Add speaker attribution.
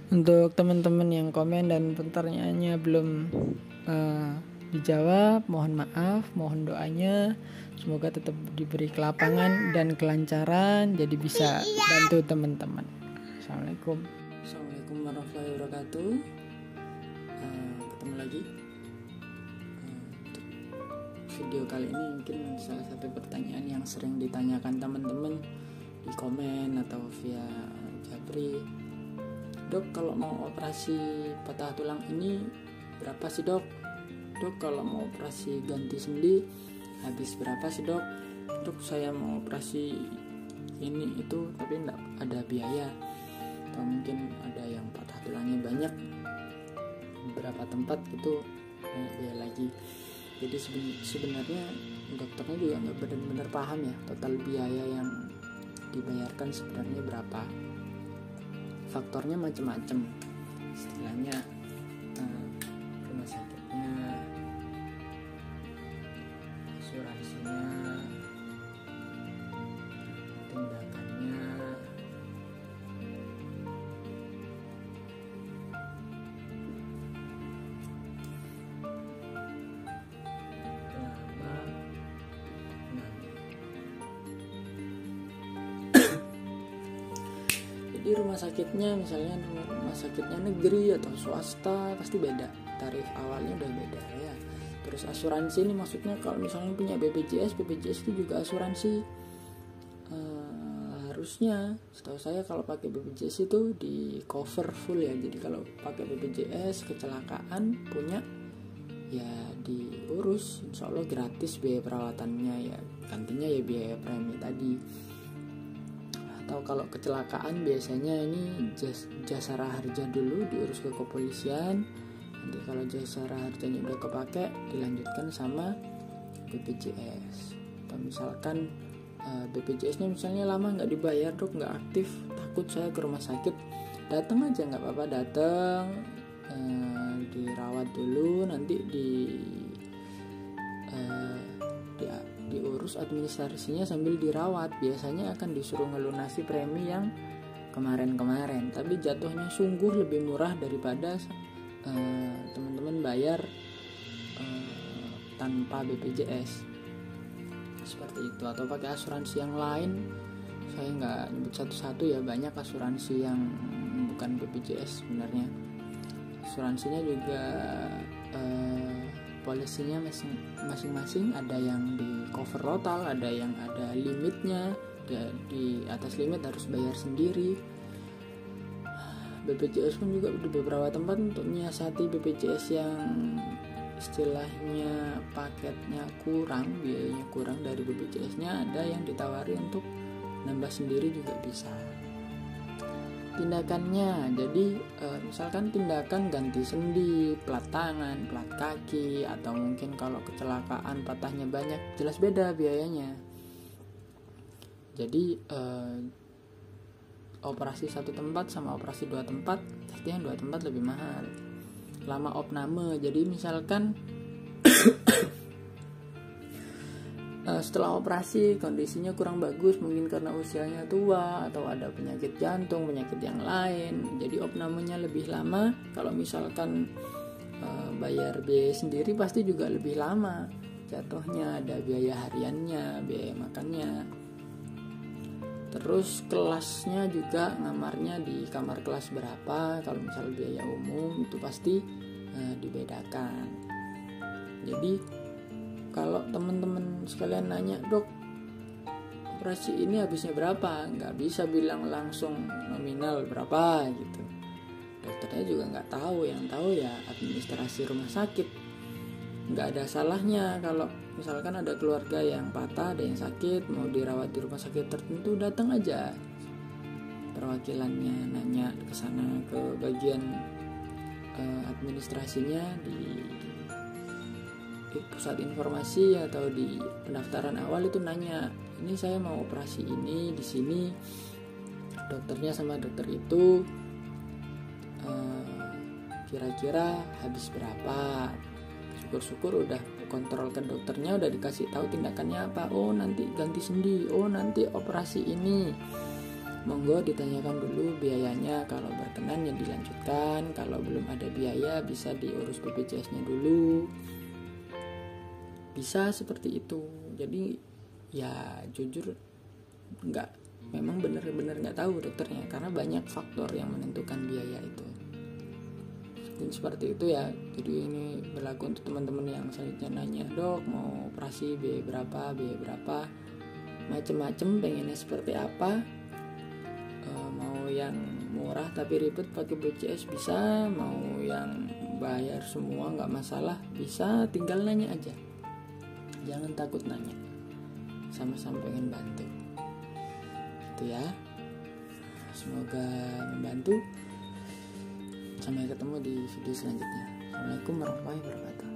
Speaker 1: Untuk teman-teman yang komen dan pertanyaannya belum dijawab, mohon maaf, mohon doanya. Semoga tetap diberi kelapangan dan kelancaran, jadi bisa bantu teman-teman. Assalamualaikum warahmatullahi wabarakatuh. Ketemu lagi. Untuk video kali ini mungkin salah satu pertanyaan yang sering ditanyakan teman-teman di komen atau via Japri. Dok, kalau mau operasi patah tulang ini berapa sih dok? Dok, kalau mau operasi ganti sendi habis berapa sih dok? Dok, saya mau operasi ini itu tapi enggak ada biaya. Atau mungkin ada yang patah tulangnya banyak, beberapa tempat itu biaya lagi. Jadi sebenarnya dokternya juga nggak benar-benar paham ya total biaya yang dibayarkan sebenarnya berapa. Faktornya macam-macam, istilahnya rumah sakitnya, asuransinya, tindakannya, Jadi rumah sakitnya, misalnya rumah sakitnya negeri atau swasta pasti beda, tarif awalnya udah beda ya. Terus asuransi ini maksudnya kalau misalnya punya BPJS itu juga asuransi. Harusnya setahu saya kalau pakai BPJS itu di cover full ya. Jadi kalau pakai BPJS kecelakaan punya ya diurus, insya Allah gratis biaya perawatannya ya, gantinya ya biaya premi tadi. Atau kalau kecelakaan biasanya ini jasara harja dulu diurus ke kepolisian, nanti kalau jasara harjanya udah kepake dilanjutkan sama BPJS. Atau misalkan BPJS-nya misalnya lama nggak dibayar dok, nggak aktif, takut saya ke rumah sakit, datang aja nggak apa-apa, datang dirawat dulu, nanti diurus administrasinya sambil dirawat. Biasanya akan disuruh ngelunasi premi yang kemarin-kemarin, tapi jatuhnya sungguh lebih murah daripada teman-teman bayar tanpa BPJS seperti itu. Atau pakai asuransi yang lain, saya nggak nyebut satu-satu ya, banyak asuransi yang bukan BPJS sebenarnya. Asuransinya juga polisinya masing-masing, ada yang di cover total, ada yang ada limitnya, di atas limit harus bayar sendiri. BPJS pun juga di beberapa tempat untuk menyiasati BPJS yang istilahnya paketnya kurang, biayanya kurang dari BPJS-nya, ada yang ditawari untuk nambah sendiri juga bisa. Tindakannya, jadi misalkan tindakan ganti sendi, plat tangan, plat kaki, atau mungkin kalau kecelakaan patahnya banyak, jelas beda biayanya. Jadi operasi satu tempat sama operasi dua tempat, pasti yang dua tempat lebih mahal. Lama opname, jadi misalkan setelah operasi kondisinya kurang bagus, mungkin karena usianya tua atau ada penyakit jantung, penyakit yang lain, jadi opnamenya lebih lama. Kalau misalkan bayar biaya sendiri pasti juga lebih lama jatuhnya, ada biaya hariannya, biaya makannya. Terus kelasnya juga, ngamarnya di kamar kelas berapa, kalau misal biaya umum itu pasti dibedakan. Jadi kalau teman-teman sekalian nanya, dok operasi ini habisnya berapa, nggak bisa bilang langsung nominal berapa gitu. Dokternya juga nggak tahu, yang tahu ya administrasi rumah sakit. Nggak ada salahnya kalau misalkan ada keluarga yang patah, ada yang sakit, mau dirawat di rumah sakit tertentu, datang aja perwakilannya, nanya ke sana, ke bagian administrasinya di pusat informasi atau di pendaftaran awal itu nanya, ini saya mau operasi ini di sini, dokternya sama dokter itu kira-kira habis berapa. Syukur-syukur udah kontrol ke dokternya, udah dikasih tahu tindakannya apa, oh nanti ganti sendi, oh nanti operasi ini. monggo ditanyakan dulu biayanya. Kalau berkenan ya dilanjutkan, kalau belum ada biaya bisa diurus BPJS-nya dulu, bisa seperti itu. Jadi ya jujur memang benar-benar nggak tahu dokternya, karena banyak faktor yang menentukan biaya itu. Dan seperti itu ya. Jadi ini berlaku untuk teman-teman yang selanjutnya nanya, dok mau operasi biaya berapa, macem-macem pengennya seperti apa, mau yang murah tapi ribet pakai BPJS bisa, mau yang bayar semua nggak masalah bisa, tinggal nanya aja, jangan takut nanya, sama-sama pengen bantu itu ya. Semoga membantu. Sampai ketemu di video selanjutnya. Assalamualaikum warahmatullahi wabarakatuh.